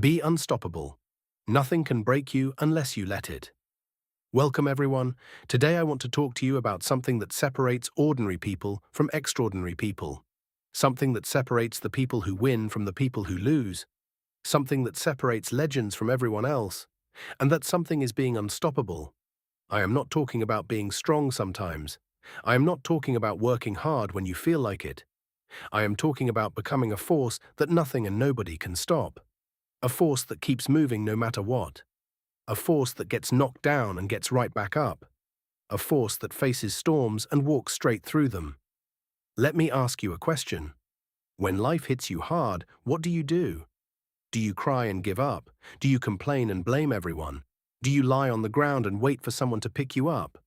Be unstoppable. Nothing can break you unless you let it. Welcome everyone. Today I want to talk to you about something that separates ordinary people from extraordinary people. Something that separates the people who win from the people who lose. Something that separates legends from everyone else. And that something is being unstoppable. I am not talking about being strong sometimes. I am not talking about working hard when you feel like it. I am talking about becoming a force that nothing and nobody can stop. A force that keeps moving no matter what. A force that gets knocked down and gets right back up. A force that faces storms and walks straight through them. Let me ask you a question. When life hits you hard, what do you do? Do you cry and give up? Do you complain and blame everyone? Do you lie on the ground and wait for someone to pick you up?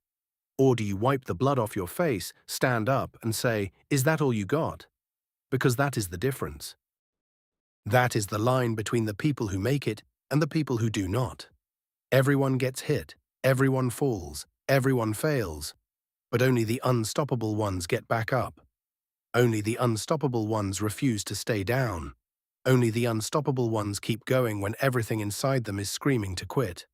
Or do you wipe the blood off your face, stand up and say, "Is that all you got?" Because that is the difference. That is the line between the people who make it and the people who do not. Everyone gets hit, everyone falls, everyone fails, but only the unstoppable ones get back up. Only the unstoppable ones refuse to stay down. Only the unstoppable ones keep going when everything inside them is screaming to quit.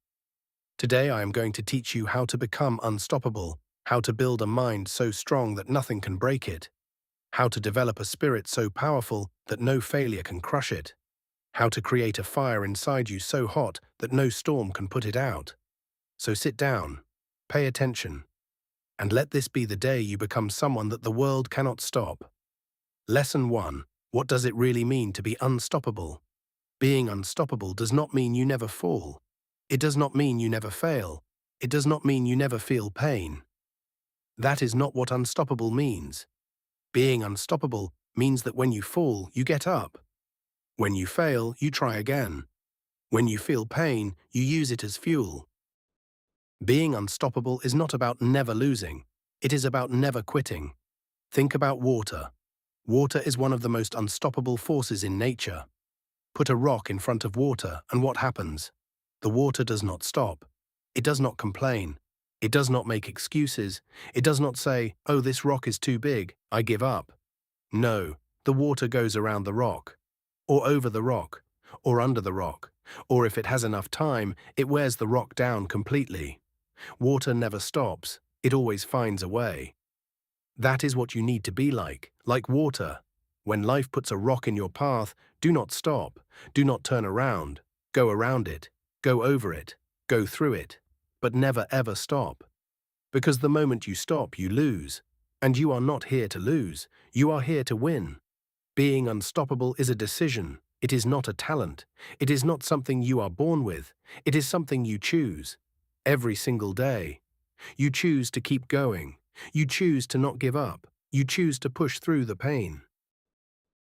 Today I am going to teach you how to become unstoppable, how to build a mind so strong that nothing can break it, how to develop a spirit so powerful that no failure can crush it, how to create a fire inside you so hot that no storm can put it out. So sit down, pay attention, and let this be the day you become someone that the world cannot stop. Lesson 1. What does it really mean to be unstoppable? Being unstoppable does not mean you never fall. It does not mean you never fail. It does not mean you never feel pain. That is not what unstoppable means. Being unstoppable means that when you fall, you get up. When you fail, you try again. When you feel pain, you use it as fuel. Being unstoppable is not about never losing. It is about never quitting. Think about water. Water is one of the most unstoppable forces in nature. Put a rock in front of water, and what happens? The water does not stop. It does not complain. It does not make excuses. It does not say, "Oh, this rock is too big, I give up." No, the water goes around the rock, or over the rock, or under the rock, or if it has enough time, it wears the rock down completely. Water never stops. It always finds a way. That is what you need to be like water. When life puts a rock in your path, do not stop. Do not turn around. Go around it. Go over it. Go through it. But never ever stop. Because the moment you stop, you lose. And you are not here to lose. You are here to win. Being unstoppable is a decision. It is not a talent. It is not something you are born with. It is something you choose. Every single day. You choose to keep going. You choose to not give up. You choose to push through the pain.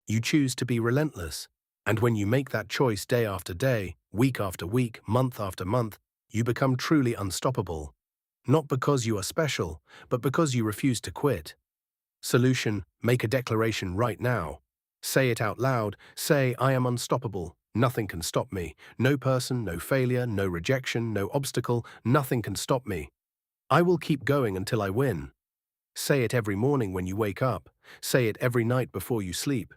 You choose to be relentless. And when you make that choice day after day, week after week, month after month, you become truly unstoppable. Not because you are special, but because you refuse to quit. Solution: make a declaration right now. Say it out loud. Say, "I am unstoppable. Nothing can stop me. No person, no failure, no rejection, no obstacle, nothing can stop me. I will keep going until I win." Say it every morning when you wake up. Say it every night before you sleep.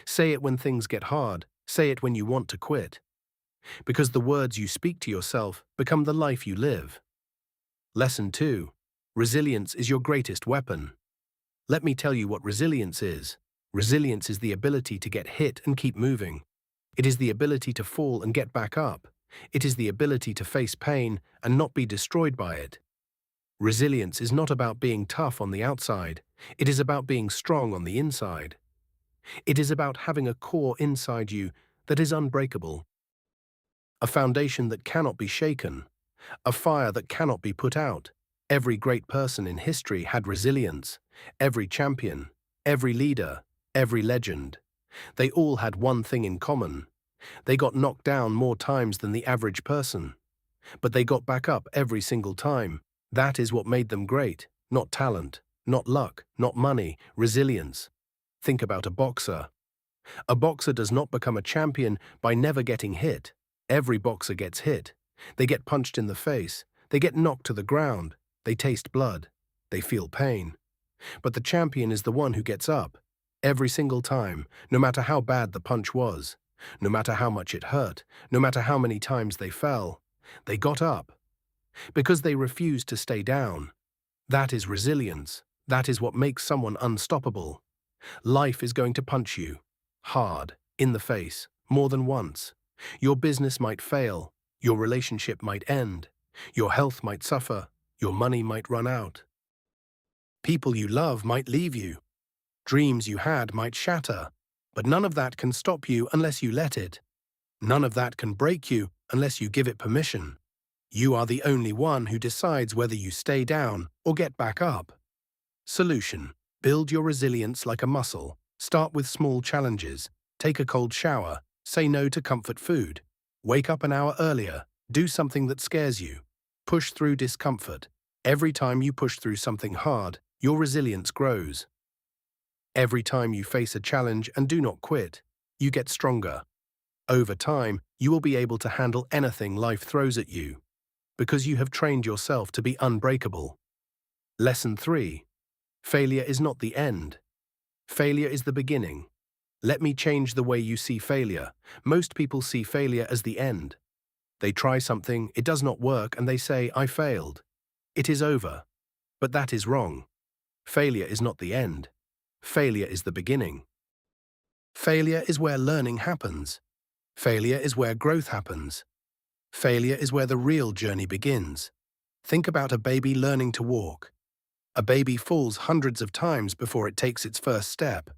Say it when things get hard. Say it when you want to quit. Because the words you speak to yourself become the life you live. Lesson 2. Resilience is your greatest weapon. Let me tell you what resilience is. Resilience is the ability to get hit and keep moving. It is the ability to fall and get back up. It is the ability to face pain and not be destroyed by it. Resilience is not about being tough on the outside. It is about being strong on the inside. It is about having a core inside you that is unbreakable. A foundation that cannot be shaken. A fire that cannot be put out. Every great person in history had resilience. Every champion, every leader, every legend. They all had one thing in common. They got knocked down more times than the average person. But they got back up every single time. That is what made them great. Not talent, not luck, not money, resilience. Think about a boxer. A boxer does not become a champion by never getting hit. Every boxer gets hit. They get punched in the face. They get knocked to the ground. They taste blood. They feel pain. But the champion is the one who gets up. Every single time, no matter how bad the punch was. No matter how much it hurt, no matter how many times they fell, they got up because they refused to stay down. That is resilience. That is what makes someone unstoppable. Life is going to punch you hard in the face more than once. Your business might fail. Your relationship might end. Your health might suffer. Your money might run out. People you love might leave you. Dreams you had might shatter. But none of that can stop you unless you let it. None of that can break you unless you give it permission. You are the only one who decides whether you stay down or get back up. Solution: build your resilience like a muscle. Start with small challenges. Take a cold shower. Say no to comfort food. Wake up an hour earlier. Do something that scares you. Push through discomfort. Every time you push through something hard, your resilience grows. Every time you face a challenge and do not quit, you get stronger. Over time, you will be able to handle anything life throws at you, because you have trained yourself to be unbreakable. Lesson 3. Failure is not the end. Failure is the beginning. Let me change the way you see failure. Most people see failure as the end. They try something, it does not work, and they say, "I failed. It is over." But that is wrong. Failure is not the end. Failure is the beginning. Failure is where learning happens. Failure is where growth happens. Failure is where the real journey begins. Think about a baby learning to walk. A baby falls hundreds of times before it takes its first step.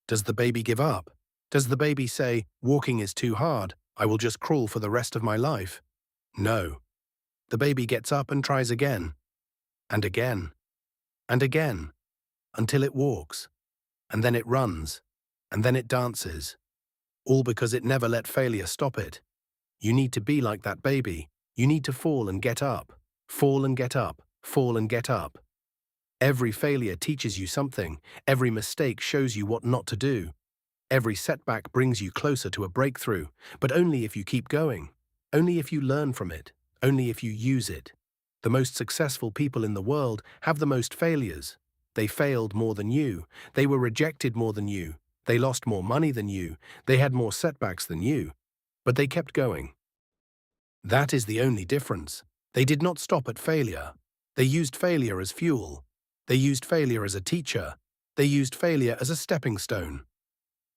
Does the baby give up? Does the baby say, "Walking is too hard, I will just crawl for the rest of my life"? No. The baby gets up and tries again, and again, and again, until it walks, and then it runs, and then it dances. All because it never let failure stop it. You need to be like that baby. You need to fall and get up. Fall and get up. Fall and get up. Every failure teaches you something. Every mistake shows you what not to do. Every setback brings you closer to a breakthrough, but only if you keep going. Only if you learn from it. Only if you use it. The most successful people in the world have the most failures. They failed more than you. They were rejected more than you. They lost more money than you. They had more setbacks than you. But they kept going. That is the only difference. They did not stop at failure. They used failure as fuel. They used failure as a teacher. They used failure as a stepping stone.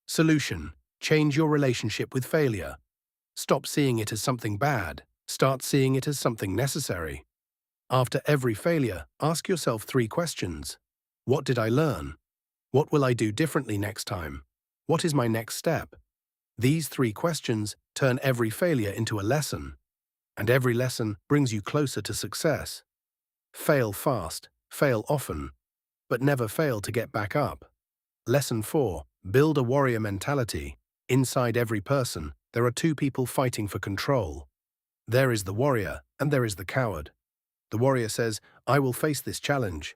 Solution: change your relationship with failure. Stop seeing it as something bad. Start seeing it as something necessary. After every failure, ask yourself 3 questions. What did I learn? What will I do differently next time? What is my next step? These 3 questions turn every failure into a lesson, and every lesson brings you closer to success. Fail fast, fail often, but never fail to get back up. Lesson 4. Build a warrior mentality. Inside every person, there are 2 people fighting for control. There is the warrior, and there is the coward. The warrior says, "I will face this challenge."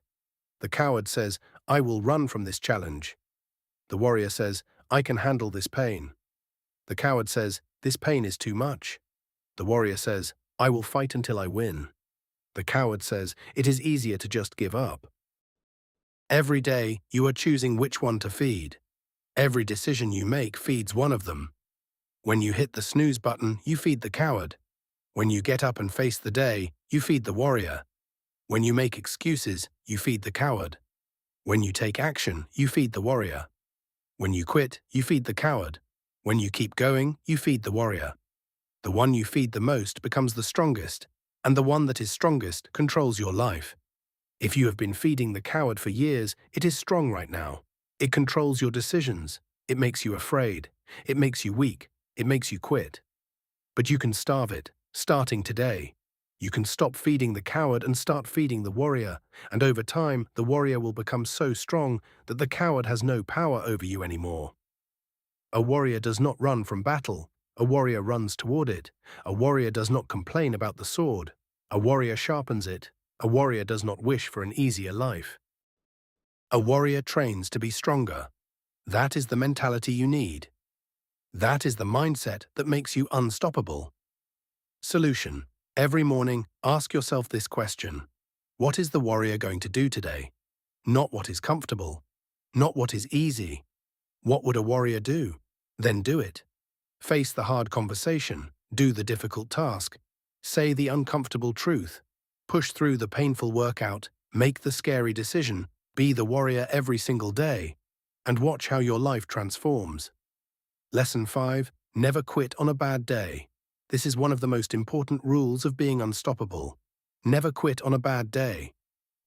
The coward says, "I will run from this challenge." The warrior says, "I can handle this pain." The coward says, "This pain is too much." The warrior says, "I will fight until I win." The coward says, "It is easier to just give up." Every day, you are choosing which one to feed. Every decision you make feeds one of them. When you hit the snooze button, you feed the coward. When you get up and face the day, you feed the warrior. When you make excuses, you feed the coward. When you take action, you feed the warrior. When you quit, you feed the coward. When you keep going, you feed the warrior. The one you feed the most becomes the strongest, and the one that is strongest controls your life. If you have been feeding the coward for years, it is strong right now. It controls your decisions. It makes you afraid. It makes you weak. It makes you quit. But you can starve it, starting today. You can stop feeding the coward and start feeding the warrior, and over time, the warrior will become so strong that the coward has no power over you anymore. A warrior does not run from battle. A warrior runs toward it. A warrior does not complain about the sword. A warrior sharpens it. A warrior does not wish for an easier life. A warrior trains to be stronger. That is the mentality you need. That is the mindset that makes you unstoppable. Solution: every morning, ask yourself this question. What is the warrior going to do today? Not what is comfortable. Not what is easy. What would a warrior do? Then do it. Face the hard conversation, do the difficult task, say the uncomfortable truth, push through the painful workout, make the scary decision, be the warrior every single day, and watch how your life transforms. Lesson 5. Never quit on a bad day. This is one of the most important rules of being unstoppable. Never quit on a bad day.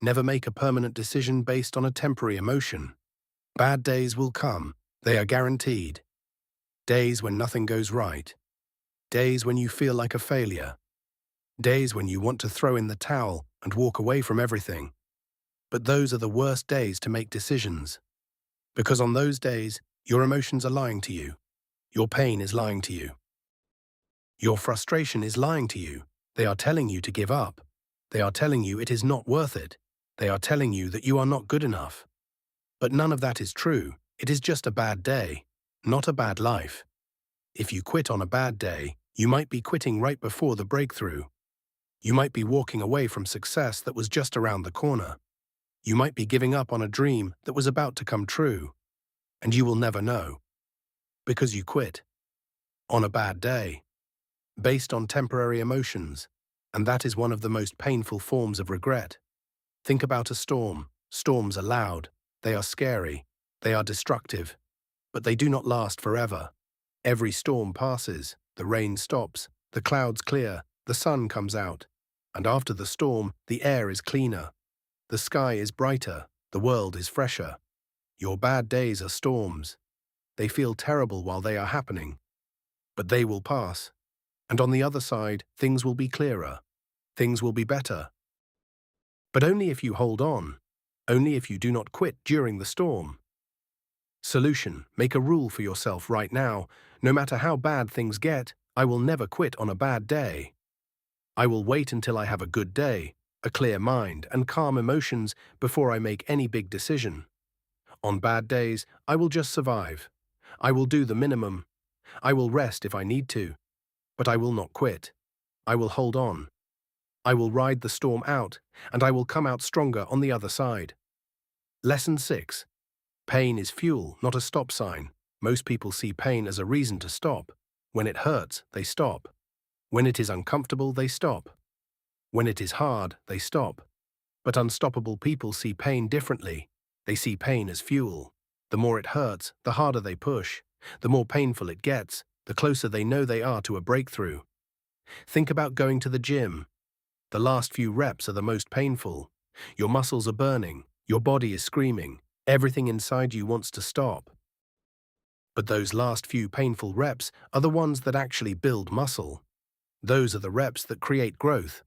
Never make a permanent decision based on a temporary emotion. Bad days will come. They are guaranteed. Days when nothing goes right. Days when you feel like a failure. Days when you want to throw in the towel and walk away from everything. But those are the worst days to make decisions. Because on those days, your emotions are lying to you. Your pain is lying to you. Your frustration is lying to you. They are telling you to give up. They are telling you it is not worth it. They are telling you that you are not good enough. But none of that is true. It is just a bad day, not a bad life. If you quit on a bad day, you might be quitting right before the breakthrough. You might be walking away from success that was just around the corner. You might be giving up on a dream that was about to come true. And you will never know. Because you quit. On a bad day. Based on temporary emotions. And that is one of the most painful forms of regret. Think about a storm. Storms are loud. They are scary. They are destructive. But they do not last forever. Every storm passes. The rain stops. The clouds clear. The sun comes out. And after the storm, the air is cleaner. The sky is brighter. The world is fresher. Your bad days are storms. They feel terrible while they are happening. But they will pass. And on the other side, things will be clearer. Things will be better. But only if you hold on. Only if you do not quit during the storm. Solution: make a rule for yourself right now. No matter how bad things get, I will never quit on a bad day. I will wait until I have a good day, a clear mind, and calm emotions before I make any big decision. On bad days, I will just survive. I will do the minimum. I will rest if I need to. But I will not quit. I will hold on. I will ride the storm out, and I will come out stronger on the other side. Lesson 6. Pain is fuel, not a stop sign. Most people see pain as a reason to stop. When it hurts, they stop. When it is uncomfortable, they stop. When it is hard, they stop. But unstoppable people see pain differently. They see pain as fuel. The more it hurts, the harder they push. The more painful it gets, the closer they know they are to a breakthrough. Think about going to the gym. The last few reps are the most painful. Your muscles are burning. Your body is screaming. Everything inside you wants to stop. But those last few painful reps are the ones that actually build muscle. Those are the reps that create growth.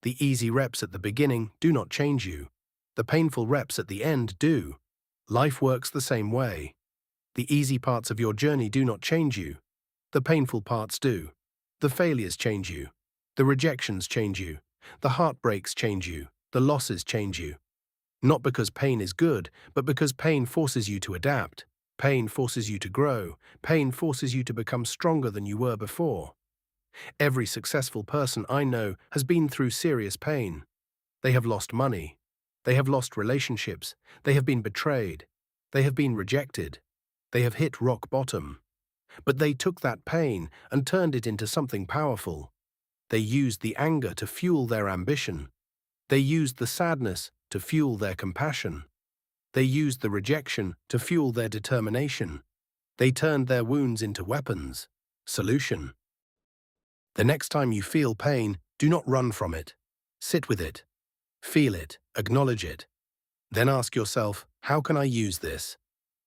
The easy reps at the beginning do not change you. The painful reps at the end do. Life works the same way. The easy parts of your journey do not change you. The painful parts do. The failures change you. The rejections change you. The heartbreaks change you. The losses change you. Not because pain is good, but because pain forces you to adapt. Pain forces you to grow. Pain forces you to become stronger than you were before. Every successful person I know has been through serious pain. They have lost money. They have lost relationships. They have been betrayed. They have been rejected. They have hit rock bottom. But they took that pain and turned it into something powerful. They used the anger to fuel their ambition. They used the sadness to fuel their compassion. They used the rejection to fuel their determination. They turned their wounds into weapons. Solution: the next time you feel pain, do not run from it. Sit with it. Feel it. Acknowledge it. Then ask yourself, how can I use this?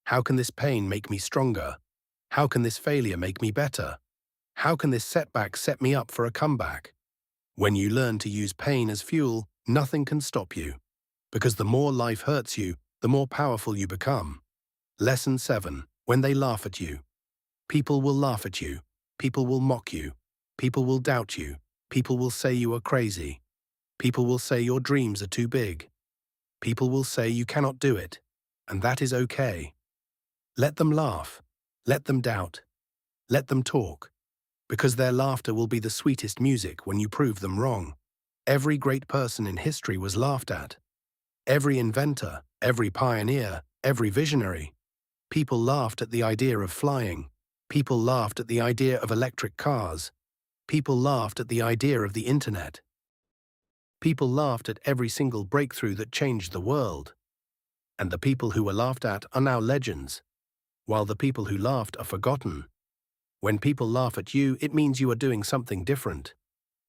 How can this pain make me stronger? How can this failure make me better? How can this setback set me up for a comeback? When you learn to use pain as fuel, nothing can stop you. Because the more life hurts you, the more powerful you become. Lesson 7. When they laugh at you. People will laugh at you. People will mock you. People will doubt you. People will say you are crazy. People will say your dreams are too big. People will say you cannot do it. And that is okay. Let them laugh. Let them doubt. Let them talk. Because their laughter will be the sweetest music when you prove them wrong. Every great person in history was laughed at. Every inventor, every pioneer, every visionary. People laughed at the idea of flying. People laughed at the idea of electric cars. People laughed at the idea of the internet. People laughed at every single breakthrough that changed the world. And the people who were laughed at are now legends, while the people who laughed are forgotten. When people laugh at you, it means you are doing something different.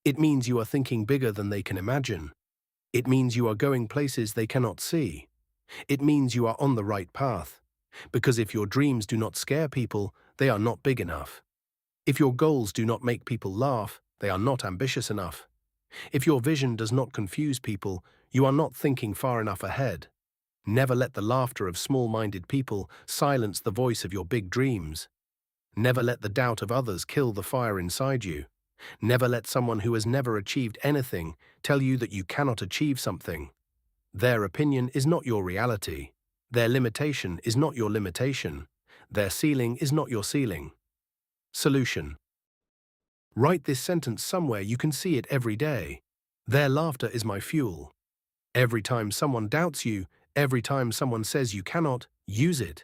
It means you are thinking bigger than they can imagine. It means you are going places they cannot see. It means you are on the right path. Because if your dreams do not scare people, they are not big enough. If your goals do not make people laugh, they are not ambitious enough. If your vision does not confuse people, you are not thinking far enough ahead. Never let the laughter of small-minded people silence the voice of your big dreams. Never let the doubt of others kill the fire inside you. Never let someone who has never achieved anything tell you that you cannot achieve something. Their opinion is not your reality. Their limitation is not your limitation. Their ceiling is not your ceiling. Solution. Write this sentence somewhere you can see it every day. Their laughter is my fuel. Every time someone doubts you, every time someone says you cannot, use it.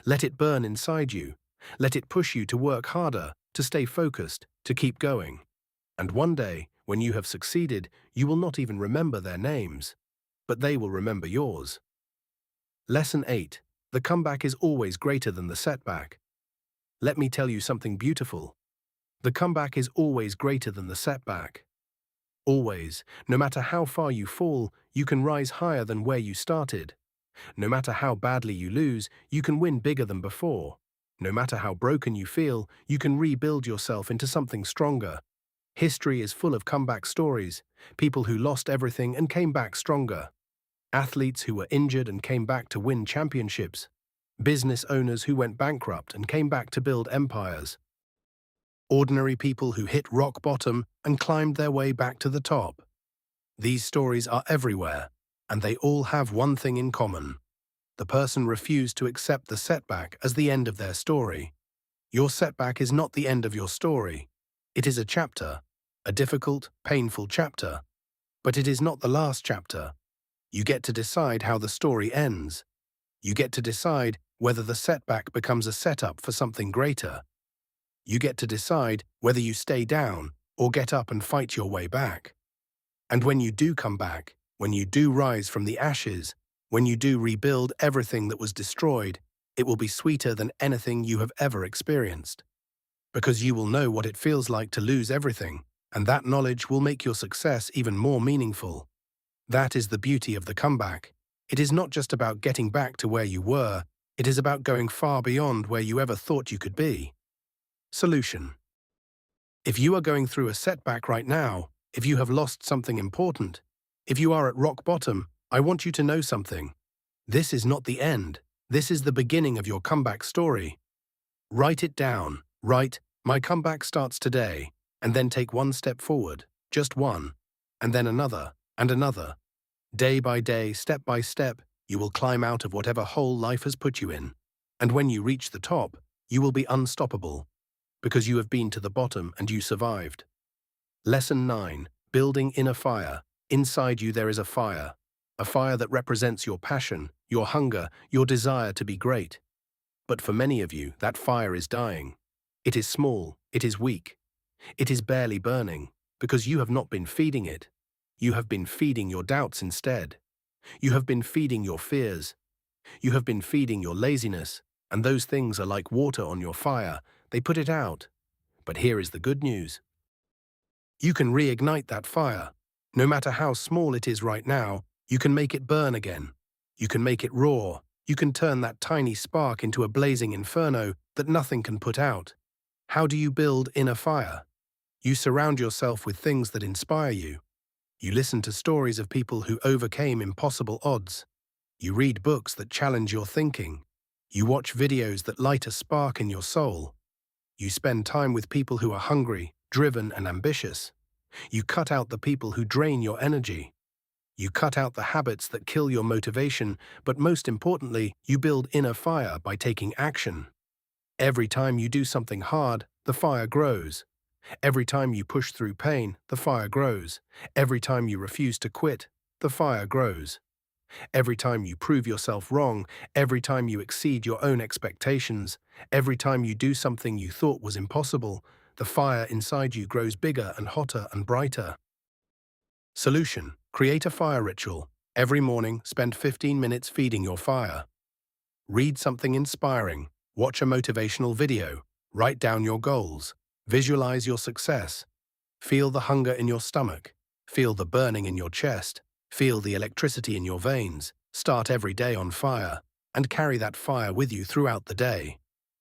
Let it burn inside you. Let it push you to work harder, to stay focused, to keep going. And one day, when you have succeeded, you will not even remember their names, but they will remember yours. Lesson 8. The comeback is always greater than the setback. Let me tell you something beautiful. The comeback is always greater than the setback. Always, no matter how far you fall, you can rise higher than where you started. No matter how badly you lose, you can win bigger than before. No matter how broken you feel, you can rebuild yourself into something stronger. History is full of comeback stories, people who lost everything and came back stronger. Athletes who were injured and came back to win championships. Business owners who went bankrupt and came back to build empires. Ordinary people who hit rock bottom and climbed their way back to the top. These stories are everywhere, and they all have one thing in common. The person refused to accept the setback as the end of their story. Your setback is not the end of your story. It is a chapter, a difficult, painful chapter. But it is not the last chapter. You get to decide how the story ends. You get to decide whether the setback becomes a setup for something greater. You get to decide whether you stay down or get up and fight your way back. And when you do come back, when you do rise from the ashes, when you do rebuild everything that was destroyed, it will be sweeter than anything you have ever experienced. Because you will know what it feels like to lose everything, and that knowledge will make your success even more meaningful. That is the beauty of the comeback. It is not just about getting back to where you were, it is about going far beyond where you ever thought you could be. Solution. If you are going through a setback right now, if you have lost something important, if you are at rock bottom, I want you to know something. This is not the end. This is the beginning of your comeback story. Write it down. Write, my comeback starts today, and then take one step forward, just one, and then another, and another. Day by day, step by step, you will climb out of whatever hole life has put you in. And when you reach the top, you will be unstoppable, because you have been to the bottom and you survived. Lesson 9. Building inner fire. Inside you there is a fire that represents your passion, your hunger, your desire to be great. But for many of you, that fire is dying. It is small, it is weak, it is barely burning, because you have not been feeding it. You have been feeding your doubts instead. You have been feeding your fears. You have been feeding your laziness, and those things are like water on your fire. They put it out. But here is the good news. You can reignite that fire. No matter how small it is right now, you can make it burn again. You can make it roar. You can turn that tiny spark into a blazing inferno that nothing can put out. How do you build inner fire? You surround yourself with things that inspire you. You listen to stories of people who overcame impossible odds. You read books that challenge your thinking. You watch videos that light a spark in your soul. You spend time with people who are hungry, driven, and ambitious. You cut out the people who drain your energy. You cut out the habits that kill your motivation, but most importantly, you build inner fire by taking action. Every time you do something hard, the fire grows. Every time you push through pain, the fire grows. Every time you refuse to quit, the fire grows. Every time you prove yourself wrong, every time you exceed your own expectations, every time you do something you thought was impossible, the fire inside you grows bigger and hotter and brighter. Solution: create a fire ritual. Every morning, spend 15 minutes feeding your fire. Read something inspiring, watch a motivational video, write down your goals, visualize your success. Feel the hunger in your stomach, feel the burning in your chest, feel the electricity in your veins. Start every day on fire, and carry that fire with you throughout the day.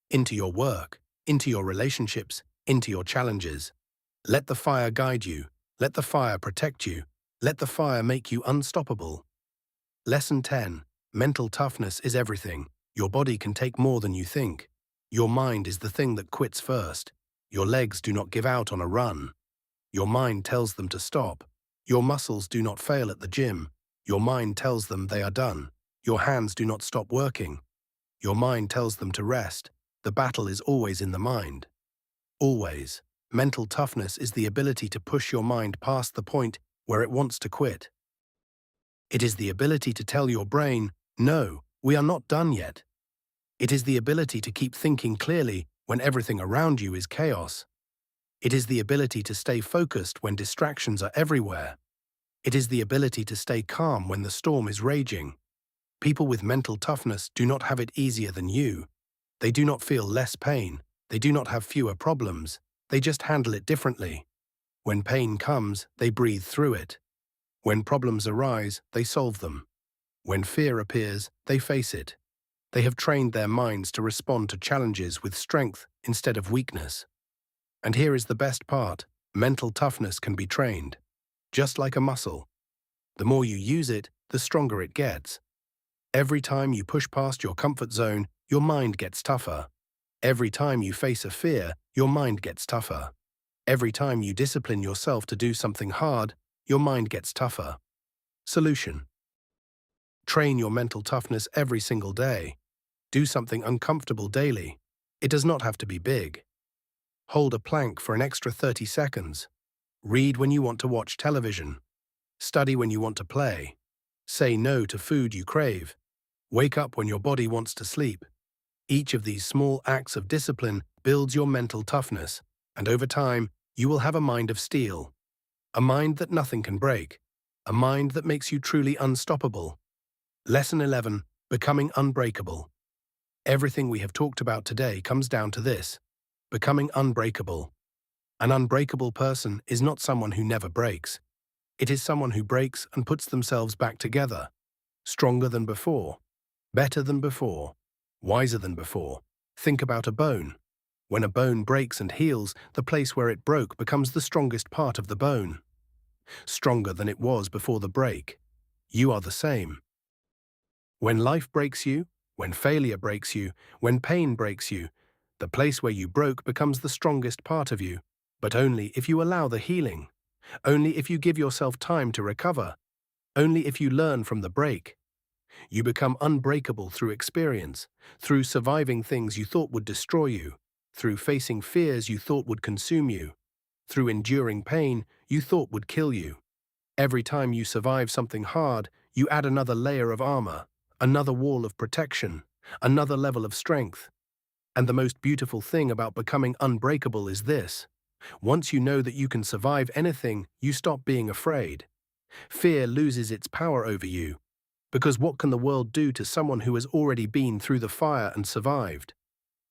Into your work, into your relationships, into your challenges. Let the fire guide you, let the fire protect you, let the fire make you unstoppable. Lesson 10. Mental toughness is everything. Your body can take more than you think. Your mind is the thing that quits first. Your legs do not give out on a run. Your mind tells them to stop. Your muscles do not fail at the gym. Your mind tells them they are done. Your hands do not stop working. Your mind tells them to rest. The battle is always in the mind. Always. Mental toughness is the ability to push your mind past the point where it wants to quit. It is the ability to tell your brain, no, we are not done yet. It is the ability to keep thinking clearly when everything around you is chaos. It is the ability to stay focused when distractions are everywhere. It is the ability to stay calm when the storm is raging. People with mental toughness do not have it easier than you. They do not feel less pain. They do not have fewer problems. They just handle it differently. When pain comes, they breathe through it. When problems arise, they solve them. When fear appears, they face it. They have trained their minds to respond to challenges with strength instead of weakness. And here is the best part: mental toughness can be trained. Just like a muscle. The more you use it, the stronger it gets. Every time you push past your comfort zone, your mind gets tougher. Every time you face a fear, your mind gets tougher. Every time you discipline yourself to do something hard, your mind gets tougher. Solution: train your mental toughness every single day. Do something uncomfortable daily. It does not have to be big. Hold a plank for an extra 30 seconds. Read when you want to watch television. Study when you want to play. Say no to food you crave. Wake up when your body wants to sleep. Each of these small acts of discipline builds your mental toughness, and over time, you will have a mind of steel. A mind that nothing can break. A mind that makes you truly unstoppable. Lesson 11. Becoming unbreakable. Everything we have talked about today comes down to this: becoming unbreakable. An unbreakable person is not someone who never breaks. It is someone who breaks and puts themselves back together. Stronger than before. Better than before. Wiser than before. Think about a bone. When a bone breaks and heals, the place where it broke becomes the strongest part of the bone. Stronger than it was before the break. You are the same. When life breaks you, when failure breaks you, when pain breaks you, the place where you broke becomes the strongest part of you, but only if you allow the healing, only if you give yourself time to recover, only if you learn from the break. You become unbreakable through experience, through surviving things you thought would destroy you, through facing fears you thought would consume you, through enduring pain you thought would kill you. Every time you survive something hard, you add another layer of armor, another wall of protection, another level of strength. And the most beautiful thing about becoming unbreakable is this: once you know that you can survive anything, you stop being afraid. Fear loses its power over you. Because what can the world do to someone who has already been through the fire and survived?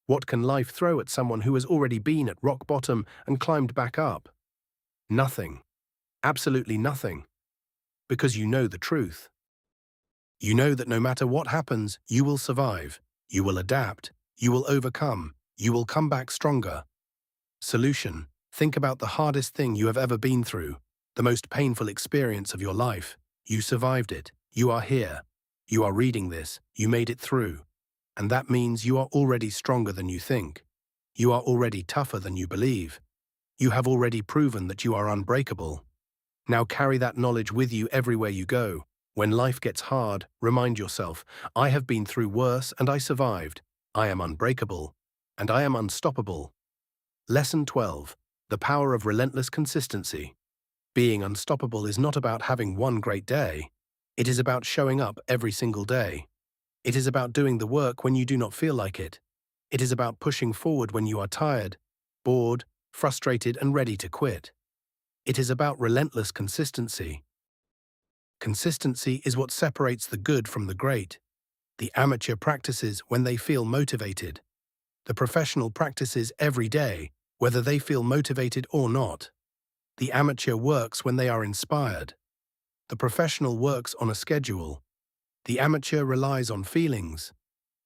What can life throw at someone who has already been at rock bottom and climbed back up? Nothing. Absolutely nothing. Because you know the truth. You know that no matter what happens, you will survive, you will adapt, you will overcome, you will come back stronger. Solution: think about the hardest thing you have ever been through, the most painful experience of your life. You survived it. You are here. You are reading this. You made it through. And that means you are already stronger than you think. You are already tougher than you believe. You have already proven that you are unbreakable. Now carry that knowledge with you everywhere you go. When life gets hard, remind yourself, I have been through worse and I survived. I am unbreakable. And I am unstoppable. Lesson 12. The power of relentless consistency. Being unstoppable is not about having one great day. It is about showing up every single day. It is about doing the work when you do not feel like it. It is about pushing forward when you are tired, bored, frustrated, and ready to quit. It is about relentless consistency. Consistency is what separates the good from the great. The amateur practices when they feel motivated. The professional practices every day, whether they feel motivated or not. The amateur works when they are inspired. The professional works on a schedule. The amateur relies on feelings.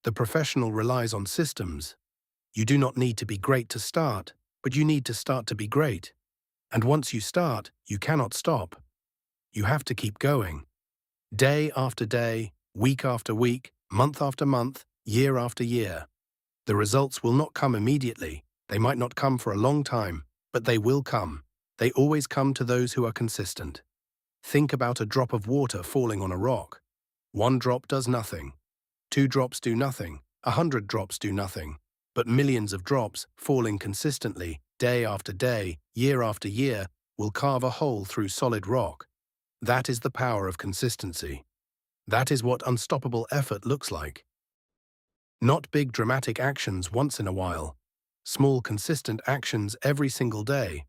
The professional relies on systems. You do not need to be great to start, but you need to start to be great. And once you start, you cannot stop. You have to keep going. Day after day, week after week, month after month, year after year. The results will not come immediately. They might not come for a long time, but they will come. They always come to those who are consistent. Think about a drop of water falling on a rock. One drop does nothing. 2 drops do nothing. 100 drops do nothing. But millions of drops, falling consistently, day after day, year after year, will carve a hole through solid rock. That is the power of consistency. That is what unstoppable effort looks like. Not big dramatic actions once in a while. Small consistent actions every single day.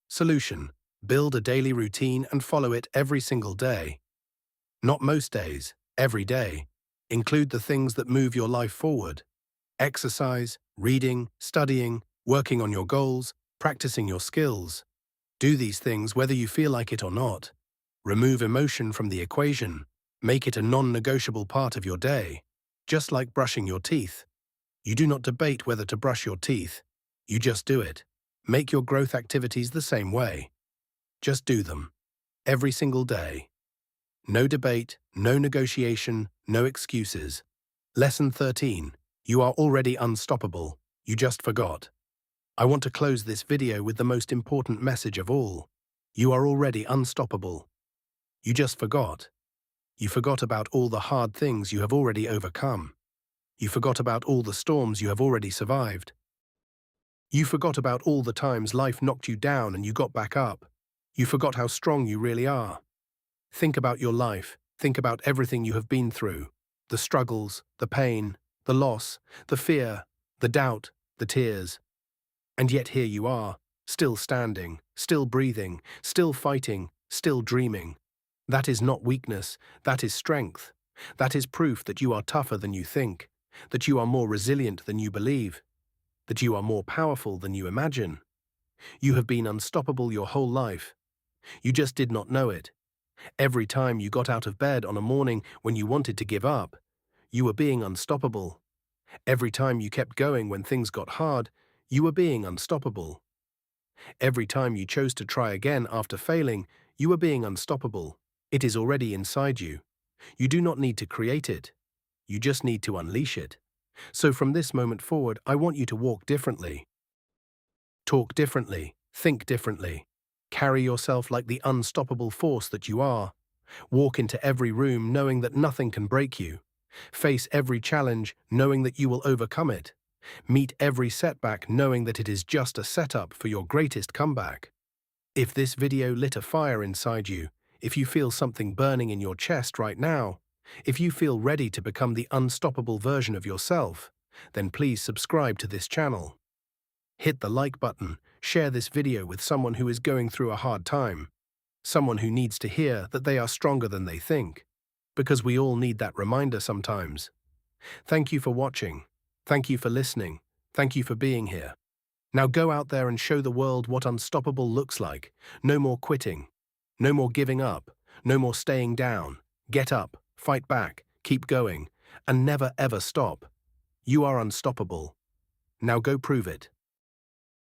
Solution: build a daily routine and follow it every single day. Not most days, every day. Include the things that move your life forward. Exercise, reading, studying, working on your goals, practicing your skills. Do these things whether you feel like it or not. Remove emotion from the equation. Make it a non-negotiable part of your day. Just like brushing your teeth. You do not debate whether to brush your teeth. You just do it. Make your growth activities the same way. Just do them. Every single day. No debate, no negotiation, no excuses. Lesson 13. You are already unstoppable. You just forgot. I want to close this video with the most important message of all. You are already unstoppable. You just forgot. You forgot about all the hard things you have already overcome. You forgot about all the storms you have already survived. You forgot about all the times life knocked you down and you got back up. You forgot how strong you really are. Think about your life. Think about everything you have been through. The struggles, the pain, the loss, the fear, the doubt, the tears. And yet here you are, still standing, still breathing, still fighting, still dreaming. That is not weakness, that is strength. That is proof that you are tougher than you think, that you are more resilient than you believe, that you are more powerful than you imagine. You have been unstoppable your whole life. You just did not know it. Every time you got out of bed on a morning when you wanted to give up, you were being unstoppable. Every time you kept going when things got hard, you were being unstoppable. Every time you chose to try again after failing, you were being unstoppable. It is already inside you. You do not need to create it. You just need to unleash it. So from this moment forward, I want you to walk differently. Talk differently. Think differently. Carry yourself like the unstoppable force that you are. Walk into every room knowing that nothing can break you. Face every challenge knowing that you will overcome it. Meet every setback knowing that it is just a setup for your greatest comeback. If this video lit a fire inside you, if you feel something burning in your chest right now, if you feel ready to become the unstoppable version of yourself, then please subscribe to this channel. Hit the like button, share this video with someone who is going through a hard time, someone who needs to hear that they are stronger than they think, because we all need that reminder sometimes. Thank you for watching. Thank you for listening. Thank you for being here. Now go out there and show the world what unstoppable looks like. No more quitting. No more giving up. No more staying down. Get up, fight back, keep going, and never ever stop. You are unstoppable. Now go prove it.